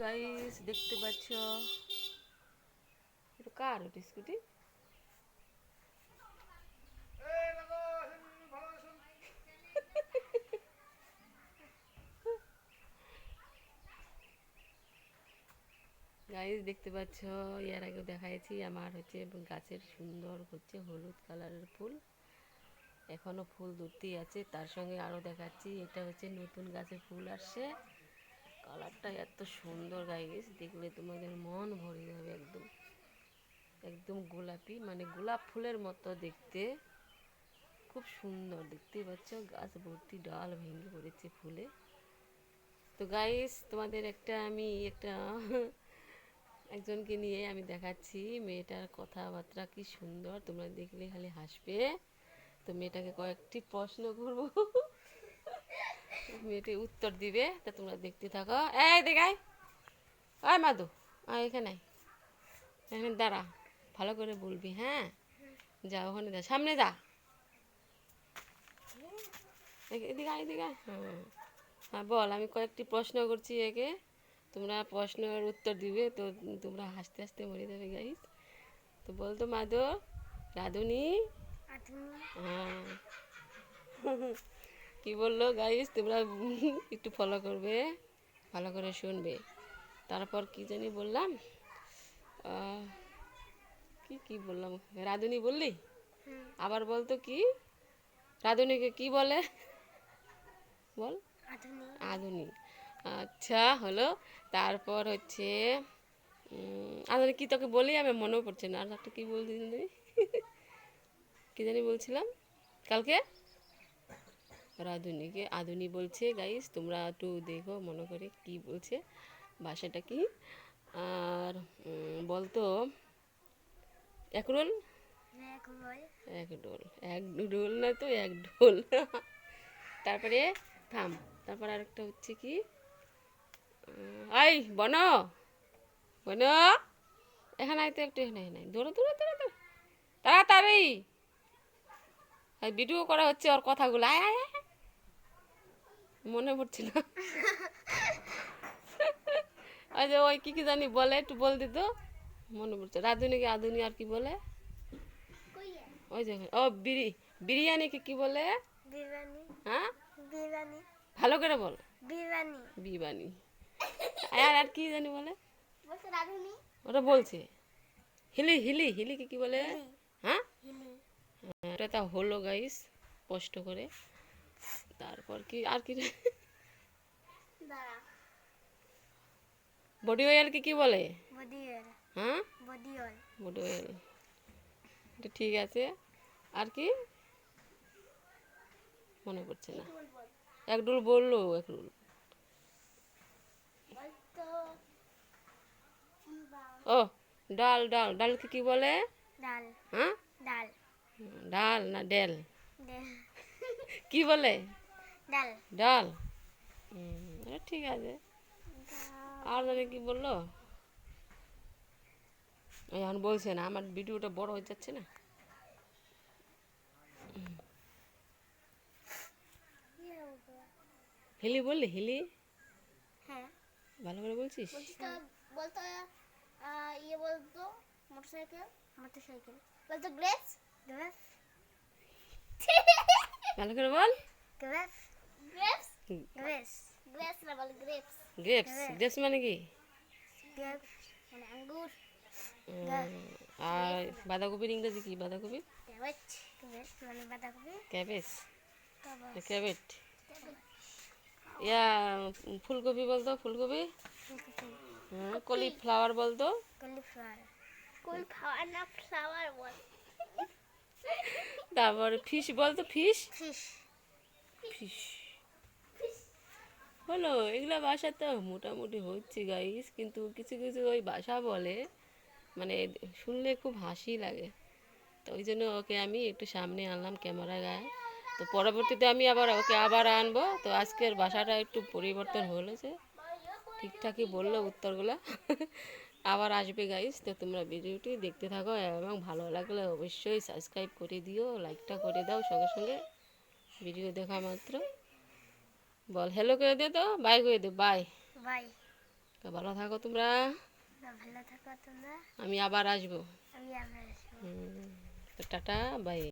Guys দেখতে পাচ্ছ এটা কার ওটা স্কুটি? গাইস দেখতে পাচ্ছ, এর আগে দেখাইছি আমার হচ্ছে গাছের সুন্দর হচ্ছে হলুদ কালারের ফুল, এখনো ফুল ধরতেই আছে। তার সঙ্গে আরো দেখাচ্ছি, এটা হচ্ছে নতুন গাছের ফুল আসছে, কালারটা এত সুন্দর গাইস, দেখলে তোমাদের মন ভরে যাবে। একদম একদম গোলাপি, মানে গোলাপ ফুলের মতো দেখতে, খুব সুন্দর। দেখতেই পাচ্ছ গাছ ভর্তি ডাল ভেঙে পড়েছে ফুলে। তো গাইস তোমাদের একটা একজনকে নিয়ে আমি দেখাচ্ছি, মেয়েটার কথাবার্তা কি সুন্দর, তোমরা দেখলে খালি হাসবে। তো মেয়েটাকে কয়েকটি প্রশ্ন করব, মেয়েটি উত্তর দিবে, তা তোমরা দেখতে থাকো। এই দেখাই, আয় মাদু, আয় এখানে আয়। এখানে দাঁড়া, ভালো করে বলবি, হ্যাঁ? যা ওখানে যা, সামনে যা, এদিকে আয়, এদিকে আয়। হ্যাঁ হ্যাঁ, বল। আমি কয়েকটি প্রশ্ন করছি একে, তোমরা প্রশ্নের উত্তর দিবে। তো তোমরা হাসতে হাসতে মরে যাবে গাইস। তো বলতো মাদু, রাধুনি, হ্যাঁ কি বললো গাইস, তোমরা একটু ফলো করবে, ভালো করে শুনবে। তারপর কি জানি বললাম, আহ, কি কি বললাম, রাধুনি বললি? আবার বলতো কি, রাধুনিকে কি বলে, বল। আধুনিক, আচ্ছা হলো। তারপর হচ্ছে আধুনিক কি তোকে বলি, আমি মনেও পড়ছে না। আর একটা কি বলছি জানি, কি জানি বলছিলাম কালকে, রাধুনিকে আধুনি বলছে গাইস, তোমরা একটু দেখো মনে করে কি বলছে, ভাষাটা কি। আর বলতো এক রোল, এক ডোল, এক ডোল না তো এক ঢোল। তারপরে থাম, তারপর আরেকটা হচ্ছে কি, আই বন, বন, এখানে আইতে একটু, এখানে এখানে দৌড়ো দৌড়ো দৌড়ো দৌড়ো, তাড়াতাড়ি, ভিডিও করা হচ্ছে ওর কথাগুলো, আয় আয় আয়। মনে পড়ছে না। ওই যে ওই কি কি জানি বলে, একটু বল দিত, মনে পড়ছে। রাধুনিকে আধুনি আর কি বলে, ওই যে ও বিরিয়ানিকে কি বলে, হ্যাঁ ভালো করে বল, বিবানি। আর আর কি জানি বলে, ওটা বলছে হিলি, হিলি, হিলিকে কি বলে, হ্যাঁ এটা তা হলো গাইস, কষ্ট করে। তারপর কি আর কি, বডি অয়েলকে কি বলে, হ্যাঁ বডি অয়েল, এটা ঠিক আছে। আর কি মনে পড়ছে না, এক ডোল বললো, এক রোল। ও ডাল, ডাল, ডালকে কি বলে, হ্যাঁ ডাল না ডেল, কি বলে, ডাল। এটা ঠিক আছে। আর জানি কি বললো, এখন বলছে না, আমার ভিডিওটা বড় হয়ে যাচ্ছে না। হিলি বললি, হিলি ভালো করে বলছিস, ভালো করে বল। গ্রেপস, গ্রেপস মানে কি, আর বাঁধাকপির ইংরেজি কি, বাঁধাকপি, ক্যাবেজ, ক্যাবেট। ইয়া ফুলকপি বলতো, ফুলকপি, কলিফ্লাওয়ার বলতো, তারপরে ফিশ বলতো, ফিশ, ফিশ হলো। এগুলা ভাষা তো মোটামুটি হচ্ছে গাইস, কিন্তু কিছু কিছু ওই ভাষা বলে, মানে শুনলে খুব হাসি লাগে। তো ওই জন্য ওকে আমি একটু সামনে আনলাম ক্যামেরা গায়ে। তো পরবর্তীতে আমি আবার ওকে আবার আনবো। তো আজকের ভাষাটা একটু পরিবর্তন হয়েছে, ঠিকঠাকই বললো উত্তরগুলো। আবার আসবে গাইস। তো তোমরা ভিডিওটি দেখতে থাকো, এবং ভালো লাগলে অবশ্যই সাবস্ক্রাইব করে দিও, লাইকটা করে দাও সঙ্গে সঙ্গে ভিডিও দেখা মাত্র। বল হ্যালো করে দে, তো বাই করে দে, বাই। তো ভালো থাকো তোমরা, ভালো থাকো তোমরা। আমি আবার আসবো। আমি আবার আসবো। তো টাটা, বাই।